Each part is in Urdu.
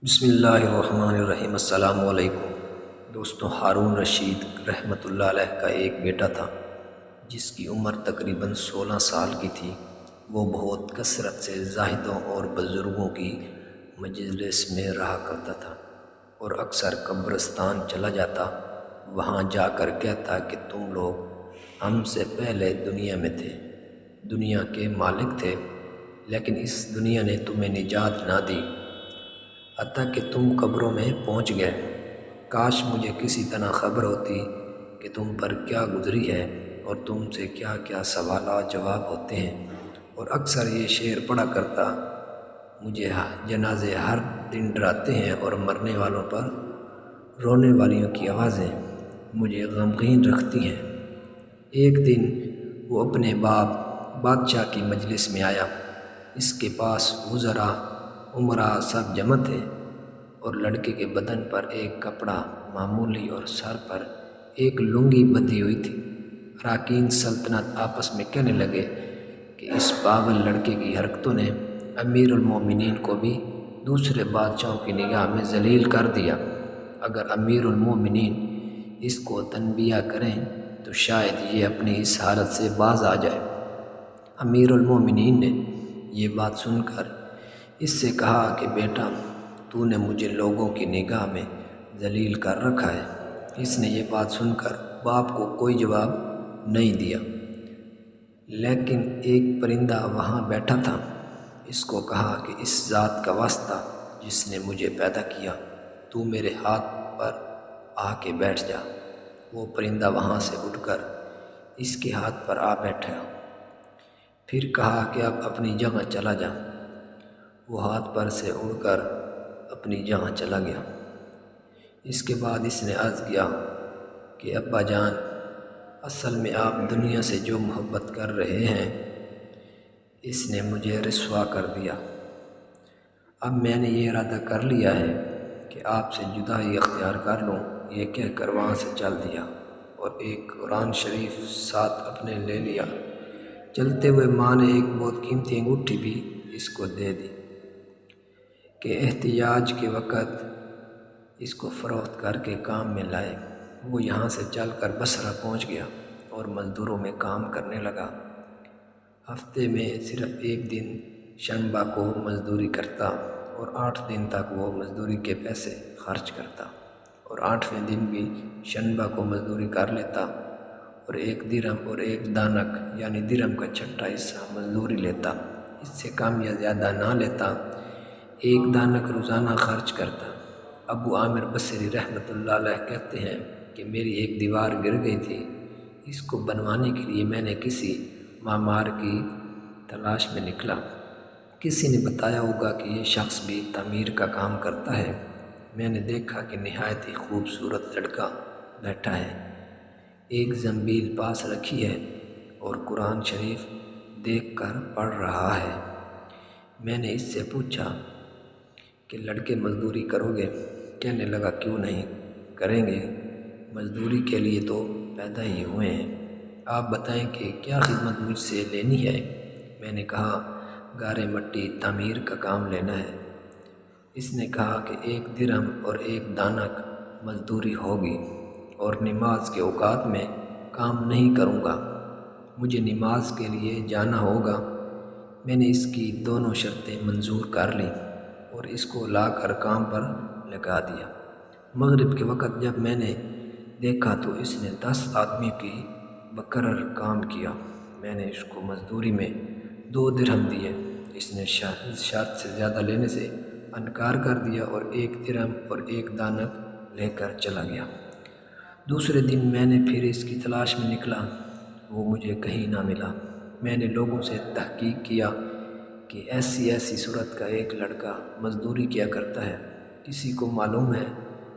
بسم اللہ الرحمن الرحیم۔ السلام علیکم دوستوں، ہارون رشید رحمۃ اللہ علیہ کا ایک بیٹا تھا جس کی عمر تقریباً 16 سال کی تھی۔ وہ بہت کثرت سے زاہدوں اور بزرگوں کی مجلس میں رہا کرتا تھا اور اکثر قبرستان چلا جاتا۔ وہاں جا کر کہتا کہ تم لوگ ہم سے پہلے دنیا میں تھے، دنیا کے مالک تھے، لیکن اس دنیا نے تمہیں نجات نہ دی حتیٰ کہ تم قبروں میں پہنچ گئے۔ کاش مجھے کسی طرح خبر ہوتی کہ تم پر کیا گزری ہے اور تم سے کیا کیا سوالات جواب ہوتے ہیں۔ اور اکثر یہ شعر پڑھا کرتا، مجھے جنازے ہر دن ڈراتے ہیں اور مرنے والوں پر رونے والیوں کی آوازیں مجھے غمگین رکھتی ہیں۔ ایک دن وہ اپنے باپ بادشاہ کی مجلس میں آیا۔ اس کے پاس وزراء، امراء سب جمع تھے اور لڑکے کے بدن پر ایک کپڑا معمولی اور سر پر ایک لنگی بندھی ہوئی تھی۔ اراکین سلطنت آپس میں کہنے لگے کہ اس پاگل لڑکے کی حرکتوں نے امیر المومنین کو بھی دوسرے بادشاہوں کی نگاہ میں ذلیل کر دیا۔ اگر امیر المومنین اس کو تنبیہ کریں تو شاید یہ اپنی اس حالت سے باز آ جائے۔ امیر المومنین نے یہ بات سن کر اس سے کہا کہ بیٹا، تو نے مجھے لوگوں کی نگاہ میں ذلیل کر رکھا ہے۔ اس نے یہ بات سن کر باپ کو کوئی جواب نہیں دیا، لیکن ایک پرندہ وہاں بیٹھا تھا۔ اس کو کہا کہ اس ذات کا واسطہ جس نے مجھے پیدا کیا، تو میرے ہاتھ پر آ کے بیٹھ جا۔ وہ پرندہ وہاں سے اٹھ کر اس کے ہاتھ پر آ بیٹھا، پھر کہا کہ اب اپنی جگہ چلا جا۔ وہ ہاتھ پر سے اڑ کر اپنی جگہ چلا گیا۔ اس کے بعد اس نے عرض کیا کہ ابا جان، اصل میں آپ دنیا سے جو محبت کر رہے ہیں اس نے مجھے رسوا کر دیا۔ اب میں نے یہ ارادہ کر لیا ہے کہ آپ سے جدائی اختیار کر لوں۔ یہ کہہ کر وہاں سے چل دیا اور ایک قرآن شریف ساتھ اپنے لے لیا۔ چلتے ہوئے ماں نے ایک بہت قیمتی انگوٹھی بھی اس کو دے دی کہ احتیاج کے وقت اس کو فروخت کر کے کام میں لائے۔ وہ یہاں سے چل کر بصرہ پہنچ گیا اور مزدوروں میں کام کرنے لگا۔ ہفتے میں صرف ایک دن شنبہ کو مزدوری کرتا اور 8 دن تک وہ مزدوری کے پیسے خرچ کرتا، اور 8ویں دن بھی شنبہ کو مزدوری کر لیتا اور 1 درہم اور 1 دانک یعنی درہم کا چھٹا حصہ مزدوری لیتا۔ اس سے کم یا زیادہ نہ لیتا، 1 دانک روزانہ خرچ کرتا۔ ابو عامر بصری رحمۃ اللہ علیہ کہتے ہیں کہ میری ایک دیوار گر گئی تھی۔ اس کو بنوانے کے لیے میں نے کسی معمار کی تلاش میں نکلا۔ کسی نے بتایا ہوگا کہ یہ شخص بھی تعمیر کا کام کرتا ہے۔ میں نے دیکھا کہ نہایت ہی خوبصورت لڑکا بیٹھا ہے، ایک زنبیل پاس رکھی ہے اور قرآن شریف دیکھ کر پڑھ رہا ہے۔ میں نے اس سے پوچھا کہ لڑکے مزدوری کرو گے؟ کہنے لگا کیوں نہیں کریں گے، مزدوری کے لیے تو پیدا ہی ہوئے ہیں۔ آپ بتائیں کہ کیا خدمت مجھ سے لینی ہے؟ میں نے کہا گارے مٹی تعمیر کا کام لینا ہے۔ اس نے کہا کہ 1 درہم اور 1 دانک مزدوری ہوگی اور نماز کے اوقات میں کام نہیں کروں گا، مجھے نماز کے لیے جانا ہوگا۔ میں نے اس کی دونوں شرطیں منظور کر لیں اور اس کو لا کر کام پر لگا دیا۔ مغرب کے وقت جب میں نے دیکھا تو اس نے 10 آدمی کی مقرر کام کیا۔ میں نے اس کو مزدوری میں 2 درہم دیے۔ اس نے شرط سے زیادہ لینے سے انکار کر دیا اور 1 درہم اور 1 دانک لے کر چلا گیا۔ دوسرے دن میں نے پھر اس کی تلاش میں نکلا، وہ مجھے کہیں نہ ملا۔ میں نے لوگوں سے تحقیق کیا کہ ایسی صورت کا ایک لڑکا مزدوری کیا کرتا ہے، کسی کو معلوم ہے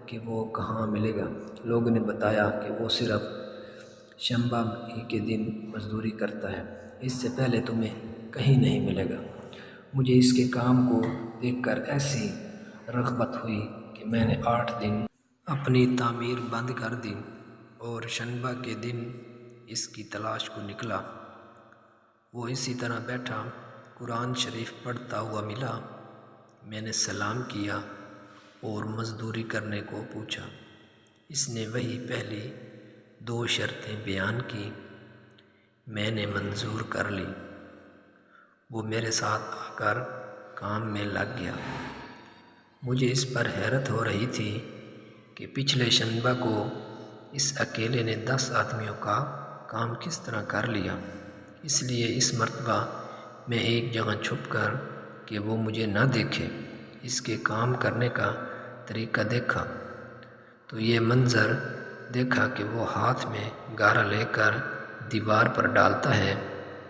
کہ وہ کہاں ملے گا؟ لوگوں نے بتایا کہ وہ صرف شنبہ ہی کے دن مزدوری کرتا ہے، اس سے پہلے تمہیں کہیں نہیں ملے گا۔ مجھے اس کے کام کو دیکھ کر ایسی رغبت ہوئی کہ میں نے 8 دن اپنی تعمیر بند کر دی اور شنبہ کے دن اس کی تلاش کو نکلا۔ وہ اسی طرح بیٹھا قرآن شریف پڑھتا ہوا ملا۔ میں نے سلام کیا اور مزدوری کرنے کو پوچھا۔ اس نے وہی پہلی 2 شرطیں بیان کی، میں نے منظور کر لی۔ وہ میرے ساتھ آ کر کام میں لگ گیا۔ مجھے اس پر حیرت ہو رہی تھی کہ پچھلے شنبہ کو اس اکیلے نے 10 آدمیوں کا کام کس طرح کر لیا۔ اس لیے اس مرتبہ میں ایک جگہ چھپ کر کہ وہ مجھے نہ دیکھے اس کے کام کرنے کا طریقہ دیکھا تو یہ منظر دیکھا کہ وہ ہاتھ میں گارا لے کر دیوار پر ڈالتا ہے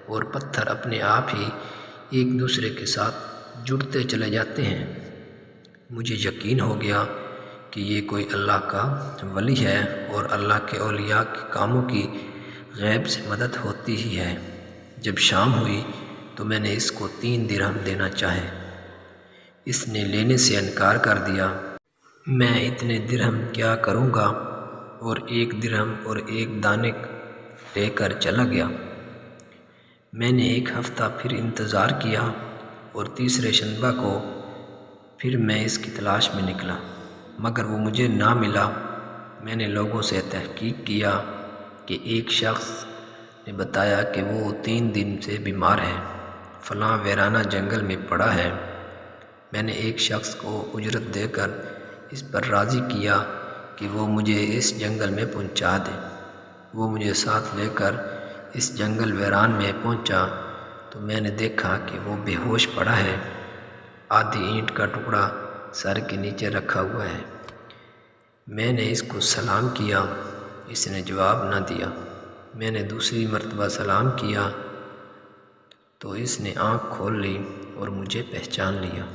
اور پتھر اپنے آپ ہی ایک دوسرے کے ساتھ جڑتے چلے جاتے ہیں۔ مجھے یقین ہو گیا کہ یہ کوئی اللہ کا ولی ہے اور اللہ کے اولیاء کے کاموں کی غیب سے مدد ہوتی ہی ہے۔ جب شام ہوئی تو میں نے اس کو 3 درہم دینا چاہے۔ اس نے لینے سے انکار کر دیا۔ میں اتنے درہم کیا کروں گا، اور 1 درہم اور 1 دانک لے کر چلا گیا۔ میں نے 1 ہفتہ پھر انتظار کیا اور تیسرے شنبہ کو پھر میں اس کی تلاش میں نکلا، مگر وہ مجھے نہ ملا۔ میں نے لوگوں سے تحقیق کیا کہ ایک شخص نے بتایا کہ وہ 3 دن سے بیمار ہے، فلاں ویرانہ جنگل میں پڑا ہے۔ میں نے ایک شخص کو اجرت دے کر اس پر راضی کیا کہ وہ مجھے اس جنگل میں پہنچا دے۔ وہ مجھے ساتھ لے کر اس جنگل ویران میں پہنچا تو میں نے دیکھا کہ وہ بے ہوش پڑا ہے، آدھی اینٹ کا ٹکڑا سر کے نیچے رکھا ہوا ہے۔ میں نے اس کو سلام کیا، اس نے جواب نہ دیا۔ میں نے دوسری مرتبہ سلام کیا تو اس نے آنکھ کھول لی اور مجھے پہچان لیا۔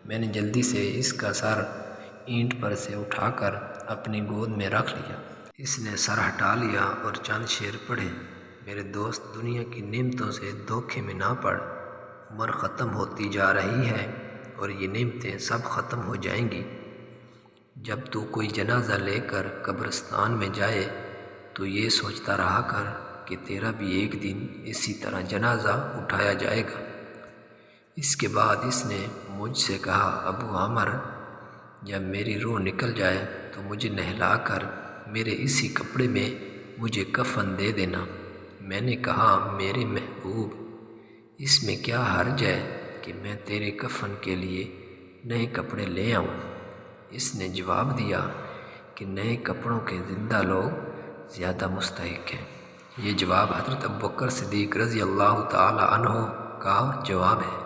میں نے جلدی سے اس کا سر اینٹ پر سے اٹھا کر اپنی گود میں رکھ لیا۔ اس نے سر ہٹا لیا اور چند شعر پڑھے۔ میرے دوست، دنیا کی نعمتوں سے دھوکے میں نہ پڑ، عمر ختم ہوتی جا رہی ہے اور یہ نعمتیں سب ختم ہو جائیں گی۔ جب تو کوئی جنازہ لے کر قبرستان میں جائے تو یہ سوچتا رہا کر کہ تیرا بھی ایک دن اسی طرح جنازہ اٹھایا جائے گا۔ اس کے بعد اس نے مجھ سے کہا، ابو عامر، جب میری روح نکل جائے تو مجھے نہلا کر میرے اسی کپڑے میں مجھے کفن دے دینا۔ میں نے کہا، میرے محبوب، اس میں کیا حرج ہے کہ میں تیرے کفن کے لیے نئے کپڑے لے آؤں؟ اس نے جواب دیا کہ نئے کپڑوں کے زندہ لوگ زیادہ مستحق ہیں۔ یہ جواب حضرت ابوبکر صدیق رضی اللہ تعالی عنہ کا جواب ہے۔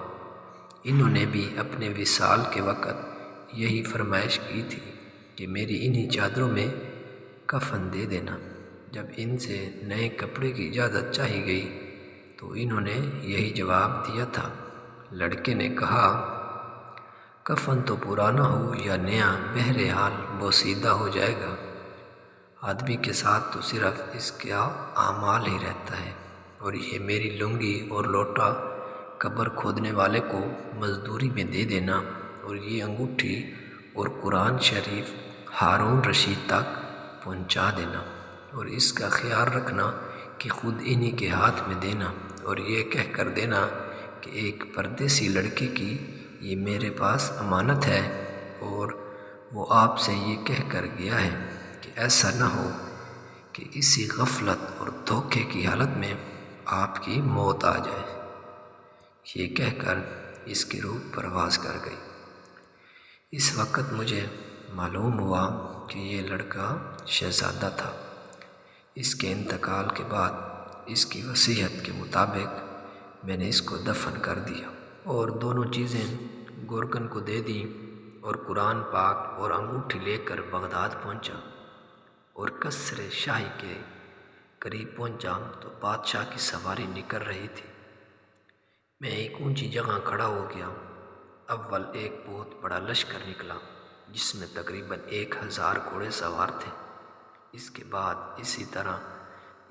انہوں نے بھی اپنے وصال کے وقت یہی فرمائش کی تھی کہ میری انہی چادروں میں کفن دے دینا۔ جب ان سے نئے کپڑے کی اجازت چاہی گئی تو انہوں نے یہی جواب دیا تھا۔ لڑکے نے کہا، کفن تو پرانا ہو یا نیا، بہرحال بوسیدہ ہو جائے گا۔ آدمی کے ساتھ تو صرف اس کا اعمال ہی رہتا ہے، اور یہ میری لنگی اور لوٹا قبر کھودنے والے کو مزدوری میں دے دینا، اور یہ انگوٹھی اور قرآن شریف ہارون رشید تک پہنچا دینا، اور اس کا خیال رکھنا کہ خود انہی کے ہاتھ میں دینا، اور یہ کہہ کر دینا کہ ایک پردیسی لڑکے کی یہ میرے پاس امانت ہے، اور وہ آپ سے یہ کہہ کر گیا ہے کہ ایسا نہ ہو کہ اسی غفلت اور دھوکے کی حالت میں آپ کی موت آ جائے۔ یہ کہہ کر اس کی روح پرواز کر گئی۔ اس وقت مجھے معلوم ہوا کہ یہ لڑکا شہزادہ تھا۔ اس کے انتقال کے بعد اس کی وصیت کے مطابق میں نے اس کو دفن کر دیا، اور دونوں چیزیں گورکن کو دے دیں، اور قرآن پاک اور انگوٹھی لے کر بغداد پہنچا، اور قصر شاہی کے قریب پہنچا تو بادشاہ کی سواری نکل رہی تھی۔ میں ایک اونچی جگہ کھڑا ہو گیا۔ اول ایک بہت بڑا لشکر نکلا جس میں تقریباً 1000 گھوڑے سوار تھے۔ اس کے بعد اسی طرح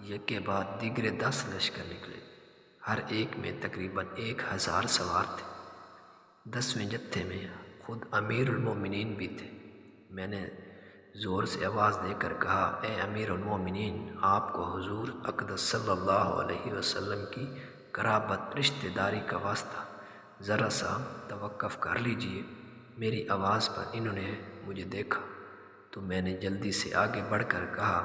یکے بعد دیگرے 10 لشکر نکلے، ہر ایک میں تقریباً 1000 سوار تھے۔ 10ویں جتھے میں خود امیر المومنین بھی تھے۔ میں نے زور سے آواز دے کر کہا، اے امیر المومنین، آپ کو حضور اقدس صلی اللہ علیہ وسلم کی قرابت رشتہ داری کا واسطہ ذرا سا توقف کر لیجئے۔ میری آواز پر انہوں نے مجھے دیکھا تو میں نے جلدی سے آگے بڑھ کر کہا،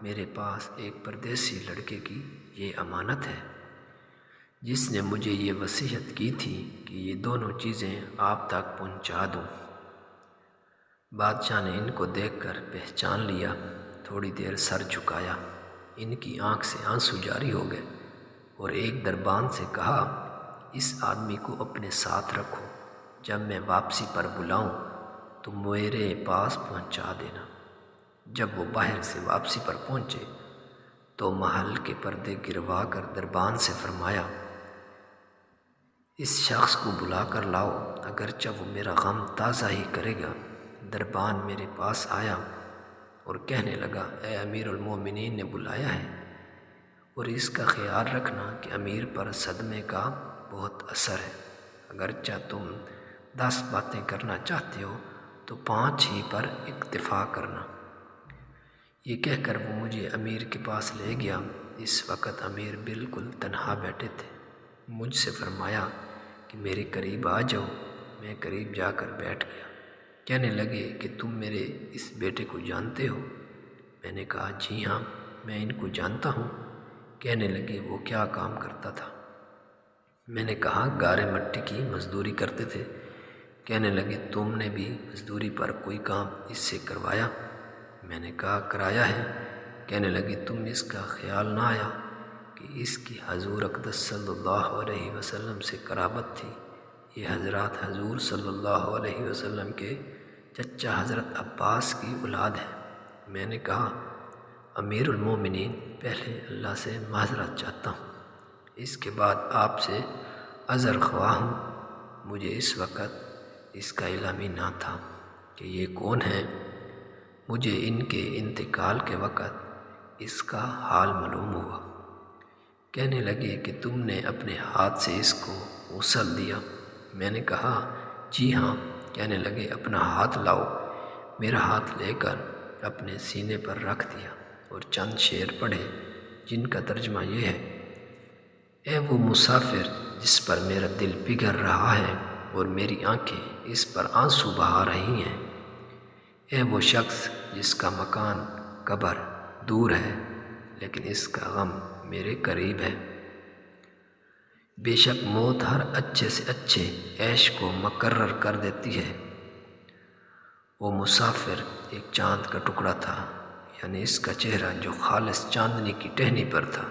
میرے پاس ایک پردیسی لڑکے کی یہ امانت ہے جس نے مجھے یہ وصیت کی تھی کہ یہ دونوں چیزیں آپ تک پہنچا دوں۔ بادشاہ نے ان کو دیکھ کر پہچان لیا، تھوڑی دیر سر جھکایا، ان کی آنکھ سے آنسو جاری ہو گئے اور ایک دربان سے کہا، اس آدمی کو اپنے ساتھ رکھو، جب میں واپسی پر بلاؤں تو میرے پاس پہنچا دینا۔ جب وہ باہر سے واپسی پر پہنچے تو محل کے پردے گروا کر دربان سے فرمایا، اس شخص کو بلا کر لاؤ، اگرچہ وہ میرا غم تازہ ہی کرے گا۔ دربان میرے پاس آیا اور کہنے لگا، اے امیر المومنین نے بلایا ہے اور اس کا خیال رکھنا کہ امیر پر صدمے کا بہت اثر ہے، اگرچہ تم 10 باتیں کرنا چاہتے ہو تو 5 ہی پر اکتفا کرنا۔ یہ کہہ کر وہ مجھے امیر کے پاس لے گیا۔ اس وقت امیر بالکل تنہا بیٹھے تھے۔ مجھ سے فرمایا کہ میرے قریب آ جاؤ۔ میں قریب جا کر بیٹھ گیا۔ کہنے لگے کہ تم میرے اس بیٹے کو جانتے ہو؟ میں نے کہا، جی ہاں، میں ان کو جانتا ہوں۔ کہنے لگے، وہ کیا کام کرتا تھا؟ میں نے کہا، گارے مٹی کی مزدوری کرتے تھے۔ کہنے لگے، تم نے بھی مزدوری پر کوئی کام اس سے کروایا؟ میں نے کہا، کرایا ہے۔ کہنے لگے، تم اس کا خیال نہ آیا کہ اس کی حضور اقدس صلی اللہ علیہ وسلم سے قرابت تھی؟ یہ حضرات حضور صلی اللہ علیہ وسلم کے چچا حضرت عباس کی اولاد ہے۔ میں نے کہا، امیر المومنین، پہلے اللہ سے معذرت چاہتا ہوں، اس کے بعد آپ سے عذر خواہ ہوں۔ مجھے اس وقت اس کا علم ہی نہ تھا کہ یہ کون ہے۔ مجھے ان کے انتقال کے وقت اس کا حال معلوم ہوا۔ کہنے لگے کہ تم نے اپنے ہاتھ سے اس کو غسل دیا؟ میں نے کہا، جی ہاں۔ کہنے لگے، اپنا ہاتھ لاؤ۔ میرا ہاتھ لے کر اپنے سینے پر رکھ دیا اور چند شعر پڑھے جن کا ترجمہ یہ ہے، اے وہ مسافر جس پر میرا دل پگھل رہا ہے اور میری آنکھیں اس پر آنسو بہا رہی ہیں، اے وہ شخص جس کا مکان قبر دور ہے لیکن اس کا غم میرے قریب ہے۔ بے شک موت ہر اچھے سے اچھے عیش کو مقرر کر دیتی ہے۔ وہ مسافر ایک چاند کا ٹکڑا تھا، یعنی اس کا چہرہ جو خالص چاندنی کی ٹہنی پر تھا،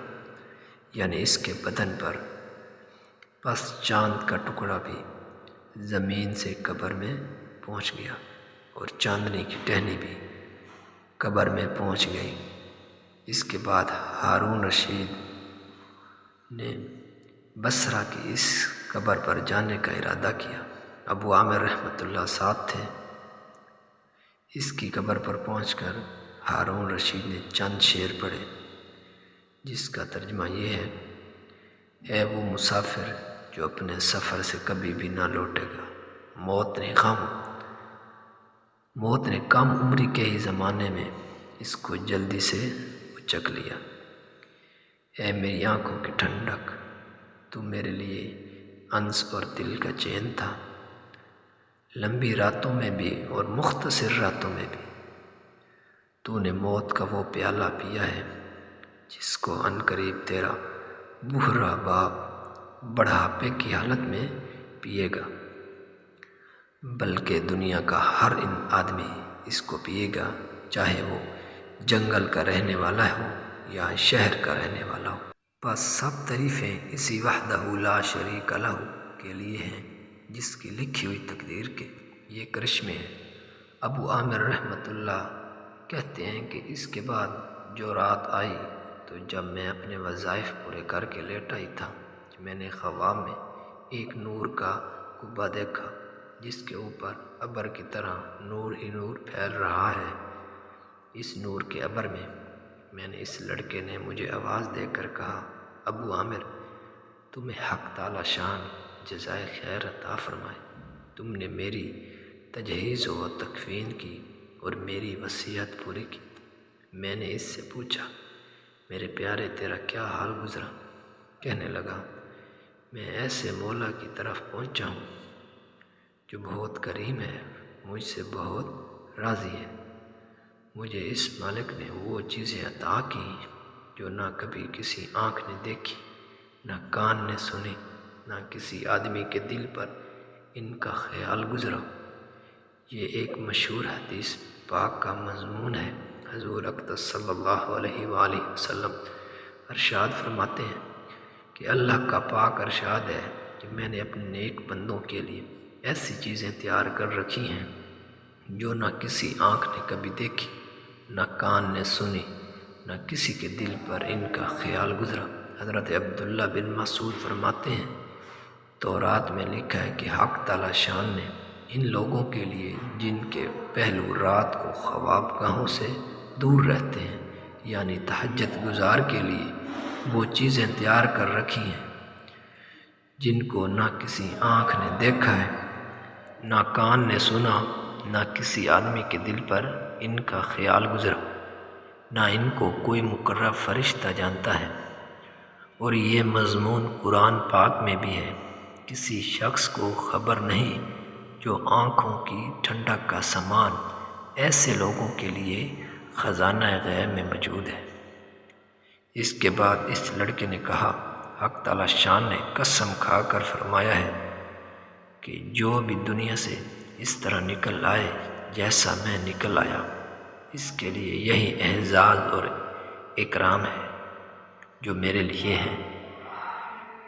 یعنی اس کے بدن پر۔ پس چاند کا ٹکڑا بھی زمین سے قبر میں پہنچ گیا اور چاندنی کی ٹہنی بھی قبر میں پہنچ گئی۔ اس کے بعد ہارون رشید نے بصرہ کی اس قبر پر جانے کا ارادہ کیا۔ ابو عامر رحمۃ اللہ ساتھ تھے۔ اس کی قبر پر پہنچ کر ہارون رشید نے چند شعر پڑھے جس کا ترجمہ یہ ہے، اے وہ مسافر جو اپنے سفر سے کبھی بھی نہ لوٹے گا، موت نے کم عمری کے ہی زمانے میں اس کو جلدی سے اچک لیا۔ اے میری آنکھوں کی ٹھنڈک، تو میرے لیے انس اور دل کا چین تھا، لمبی راتوں میں بھی اور مختصر راتوں میں بھی تو نے موت کا وہ پیالہ پیا ہے جس کو عنقریب تیرا بوڑھا باپ بڑھاپے کی حالت میں پیے گا، بلکہ دنیا کا ہر آدمی اس کو پیے گا، چاہے وہ جنگل کا رہنے والا ہو یا شہر کا رہنے والا ہو۔ بس سب تعریفیں اسی وحدہ لا شریک لہ کے لیے ہیں جس کی لکھی ہوئی تقدیر کے یہ کرشمے ہیں۔ ابو عامر رحمۃ اللہ کہتے ہیں کہ اس کے بعد جو رات آئی تو جب میں اپنے وظائف پورے کر کے لیٹا ہی تھا کہ میں نے خواب میں ایک نور کا قبہ دیکھا جس کے اوپر ابر کی طرح نور ہی نور پھیل رہا ہے۔ اس نور کے ابر میں نے اس لڑکے نے مجھے آواز دے کر کہا، ابو عامر، تمہیں حق تعالی شان جزائے خیر عطا فرمائے، تم نے میری تجہیز و تکفین کی اور میری وصیت پوری کی۔ میں نے اس سے پوچھا، میرے پیارے تیرا کیا حال گزرا؟ کہنے لگا، میں ایسے مولا کی طرف پہنچا ہوں جو بہت کریم ہے، مجھ سے بہت راضی ہے۔ مجھے اس مالک نے وہ چیزیں عطا کی جو نہ کبھی کسی آنکھ نے دیکھی، نہ کان نے سنی، نہ کسی آدمی کے دل پر ان کا خیال گزرا۔ یہ ایک مشہور حدیث پاک کا مضمون ہے۔ حضور اقدس صلی اللہ علیہ وآلہ وسلم ارشاد فرماتے ہیں کہ اللہ کا پاک ارشاد ہے کہ میں نے اپنے نیک بندوں کے لیے ایسی چیزیں تیار کر رکھی ہیں جو نہ کسی آنکھ نے کبھی دیکھی، نہ کان نے سنی، نہ کسی کے دل پر ان کا خیال گزرا۔ حضرت عبداللہ بن مسعود فرماتے ہیں تورات میں لکھا ہے کہ حق تعالی شان نے ان لوگوں کے لیے جن کے پہلو رات کو خواب گاہوں سے دور رہتے ہیں، یعنی تہجد گزار کے لیے وہ چیزیں تیار کر رکھی ہیں جن کو نہ کسی آنکھ نے دیکھا ہے، نہ کان نے سنا، نہ کسی آدمی کے دل پر ان کا خیال گزرا، نہ ان کو کوئی مقرر فرشتہ جانتا ہے۔ اور یہ مضمون قرآن پاک میں بھی ہے، کسی شخص کو خبر نہیں جو آنکھوں کی ٹھنڈک کا سامان ایسے لوگوں کے لیے خزانہ غیب میں موجود ہے۔ اس کے بعد اس لڑکے نے کہا، حق تعالی شان نے قسم کھا کر فرمایا ہے کہ جو بھی دنیا سے اس طرح نکل آئے جیسا میں نکل آیا، اس کے لیے یہی اعزاز اور اکرام ہے جو میرے لیے ہے۔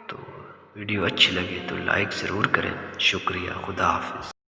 تو ویڈیو اچھی لگے تو لائک ضرور کریں۔ شکریہ، خدا حافظ۔